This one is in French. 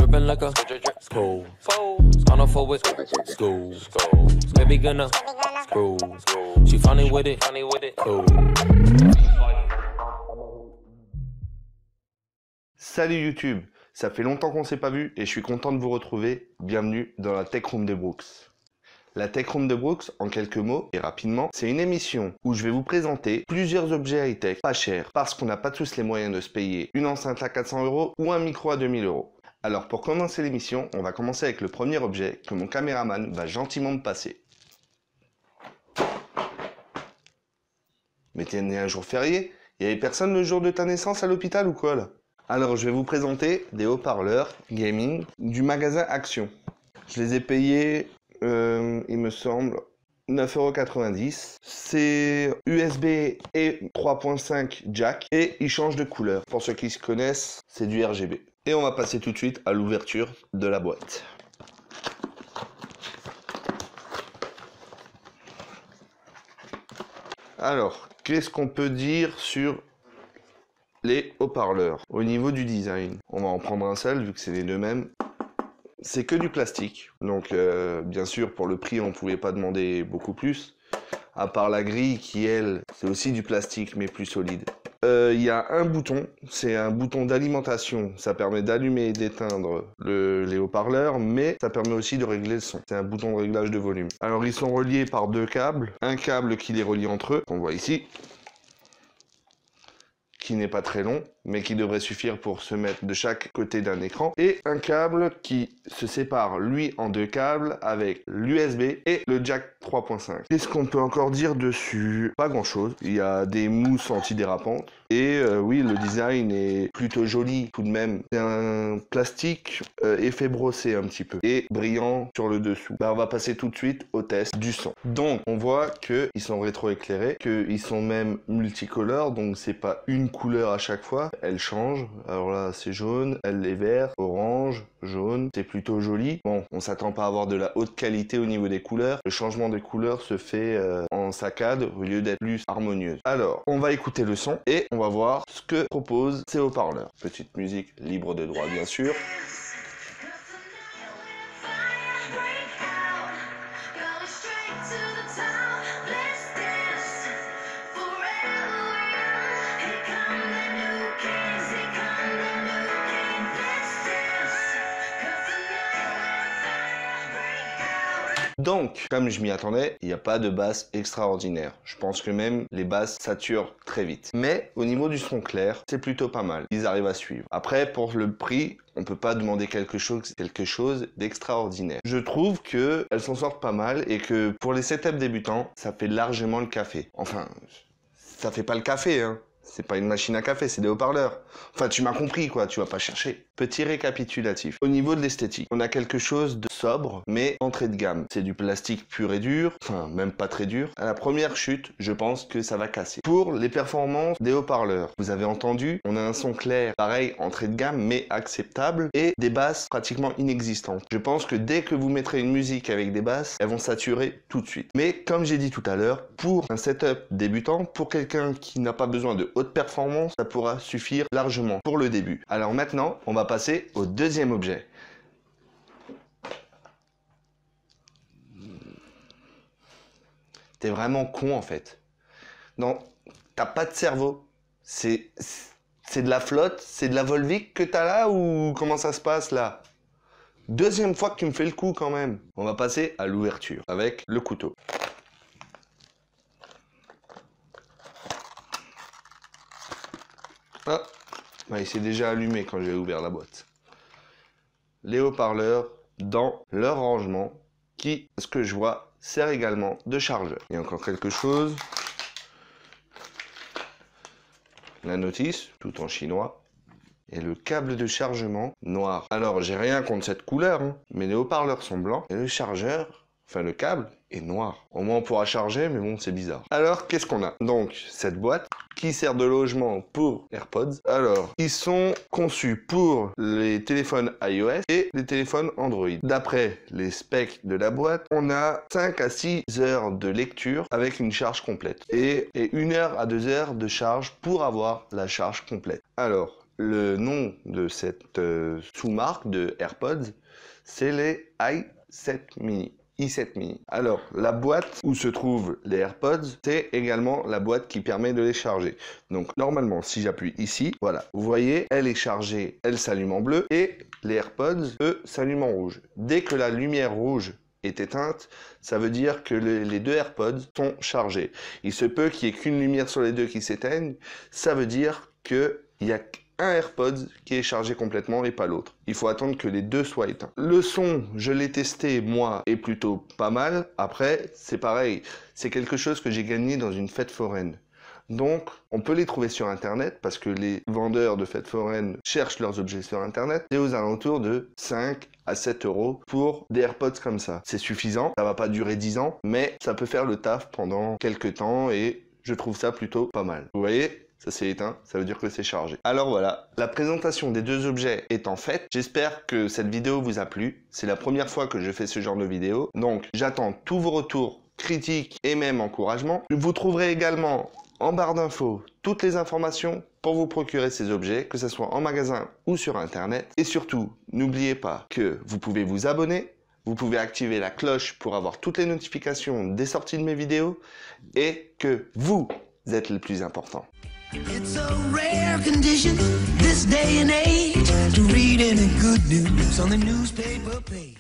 dripping like a school. On a four with school. Baby gonna screw. She funny with it, cool. Salut YouTube, ça fait longtemps qu'on s'est pas vu et je suis content de vous retrouver. Bienvenue dans la Tech Room de Brooks. La Tech Room de Brooks, en quelques mots et rapidement, c'est une émission où je vais vous présenter plusieurs objets high-tech pas chers parce qu'on n'a pas tous les moyens de se payer une enceinte à 400 € ou un micro à 2000 €. Alors pour commencer l'émission, on va commencer avec le premier objet que mon caméraman va gentiment me passer. Mais t'es né un jour férié? Il y avait personne le jour de ta naissance à l'hôpital ou quoi là? Alors je vais vous présenter des haut-parleurs gaming du magasin Action. Je les ai payés, il me semble, 9,90 €. C'est USB et 3.5 jack et ils changent de couleur. Pour ceux qui se connaissent, c'est du RGB. Et on va passer tout de suite à l'ouverture de la boîte. Alors, qu'est-ce qu'on peut dire sur les haut-parleurs? Au niveau du design, on va en prendre un seul vu que c'est les deux mêmes. C'est que du plastique, donc bien sûr pour le prix on pouvait pas demander beaucoup plus, à part la grille qui elle c'est aussi du plastique mais plus solide. Il y a un bouton, c'est un bouton d'alimentation, ça permet d'allumer et d'éteindre les haut-parleurs, mais ça permet aussi de régler le son. C'est un bouton de réglage de volume. Alors ils sont reliés par deux câbles, un câble qui les relie entre eux, qu'on voit ici, qui n'est pas très long, mais qui devrait suffire pour se mettre de chaque côté d'un écran, et un câble qui se sépare, lui, en deux câbles, avec l'USB et le jack 3.5. Qu'est-ce qu'on peut encore dire dessus? Pas grand-chose. Il y a des mousses antidérapantes, et oui, le design est plutôt joli tout de même. C'est un plastique effet brossé un petit peu, et brillant sur le dessous. Bah, on va passer tout de suite au test du son. Donc, on voit qu'ils sont rétroéclairés, qu'ils sont même multicolores, donc c'est pas une couleur à chaque fois. Elle change, alors là c'est jaune, elle est vert, orange, jaune, c'est plutôt joli. Bon, on s'attend pas à avoir de la haute qualité au niveau des couleurs, le changement des couleurs se fait en saccade au lieu d'être plus harmonieuse. Alors, on va écouter le son et on va voir ce que proposent ces haut-parleurs. Petite musique libre de droit bien sûr. Donc, comme je m'y attendais, il n'y a pas de basse extraordinaire. Je pense que même les basses saturent très vite. Mais au niveau du son clair, c'est plutôt pas mal. Ils arrivent à suivre. Après, pour le prix, on peut pas demander quelque chose d'extraordinaire. Je trouve que elles s'en sortent pas mal et que pour les setups débutants, ça fait largement le café. Enfin, ça fait pas le café, hein. C'est pas une machine à café, c'est des haut-parleurs. Enfin, tu m'as compris, quoi, tu vas pas chercher. Petit récapitulatif. Au niveau de l'esthétique, on a quelque chose de sobre, mais entrée de gamme. C'est du plastique pur et dur, enfin, même pas très dur. À la première chute, je pense que ça va casser. Pour les performances des haut-parleurs, vous avez entendu, on a un son clair, pareil, entrée de gamme, mais acceptable, et des basses pratiquement inexistantes. Je pense que dès que vous mettrez une musique avec des basses, elles vont saturer tout de suite. Mais, comme j'ai dit tout à l'heure, pour un setup débutant, pour quelqu'un qui n'a pas besoin de haute performance, ça pourra suffire largement pour le début. Alors maintenant, on va passer au deuxième objet. T'es vraiment con en fait. Non, t'as pas de cerveau. C'est de la flotte, c'est de la Volvic que t'as là ou comment ça se passe là? Deuxième fois que tu me fais le coup quand même. On va passer à l'ouverture avec le couteau. Ah, bah, il s'est déjà allumé quand j'ai ouvert la boîte. Les haut-parleurs dans leur rangement qui, ce que je vois, sert également de chargeur. Il y a encore quelque chose. La notice, tout en chinois. Et le câble de chargement noir. Alors, j'ai rien contre cette couleur, hein, mais les haut-parleurs sont blancs et le chargeur, enfin le câble, est noir. Au moins on pourra charger, mais bon, c'est bizarre. Alors, qu'est-ce qu'on a? Donc, cette boîte qui sert de logement pour AirPods. Alors, ils sont conçus pour les téléphones iOS et les téléphones Android. D'après les specs de la boîte, on a 5 à 6 heures de lecture avec une charge complète. Et 1 heure à 2 heures de charge pour avoir la charge complète. Alors, Le nom de cette sous-marque de AirPods, c'est les i7 Mini. i7 Mini. Alors, la boîte où se trouvent les AirPods, c'est également la boîte qui permet de les charger. Donc, normalement, si j'appuie ici, voilà, vous voyez, elle est chargée, elle s'allume en bleu, et les AirPods, eux, s'allument en rouge. Dès que la lumière rouge est éteinte, ça veut dire que les deux AirPods sont chargés. Il se peut qu'il n'y ait qu'une lumière sur les deux qui s'éteignent, ça veut dire qu'il y a un AirPods qui est chargé complètement et pas l'autre. Il faut attendre que les deux soient éteints. Le son, je l'ai testé, moi, est plutôt pas mal. Après, c'est pareil, c'est quelque chose que j'ai gagné dans une fête foraine. Donc, on peut les trouver sur Internet parce que les vendeurs de fêtes foraines cherchent leurs objets sur Internet. Et aux alentours de 5 à 7 euros pour des AirPods comme ça. C'est suffisant, ça va pas durer 10 ans, mais ça peut faire le taf pendant quelques temps et je trouve ça plutôt pas mal. Vous voyez ? Ça s'est éteint, ça veut dire que c'est chargé. Alors voilà, la présentation des deux objets étant faite, j'espère que cette vidéo vous a plu. C'est la première fois que je fais ce genre de vidéo, donc j'attends tous vos retours, critiques et même encouragements. Vous trouverez également en barre d'infos toutes les informations pour vous procurer ces objets, que ce soit en magasin ou sur Internet. Et surtout, n'oubliez pas que vous pouvez vous abonner, vous pouvez activer la cloche pour avoir toutes les notifications des sorties de mes vidéos et que vous êtes le plus important. It's a rare condition, this day and age, to read any good news on the newspaper page.